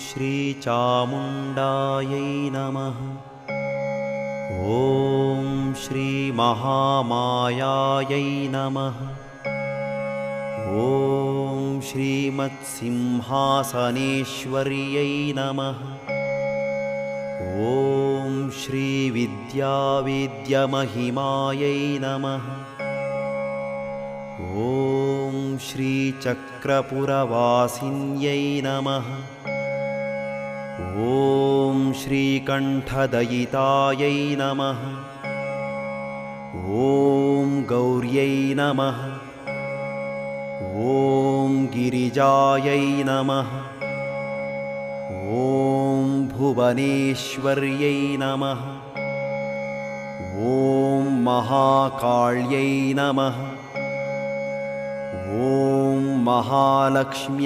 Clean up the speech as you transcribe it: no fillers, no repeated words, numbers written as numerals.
श्रीचामुण्डायै नमः। ॐ श्रीमहामायायै नमः। ॐ श्रीमत्सिंहासनेश्वर्यै नमः। ॐ श्रीविद्यावेद्यमहिमायै नमः। ॐ श्रीचक्रपुरवासिन्यै नमः। ॐ श्रीकण्ठदयितायै नमः। ॐ गौर्यै नमः। ॐ गिरिजायै नमः। ॐ भुवनेश्वर्यै नमः। ॐ महाकाल्यै नमः। ॐ महालक्ष्म्यै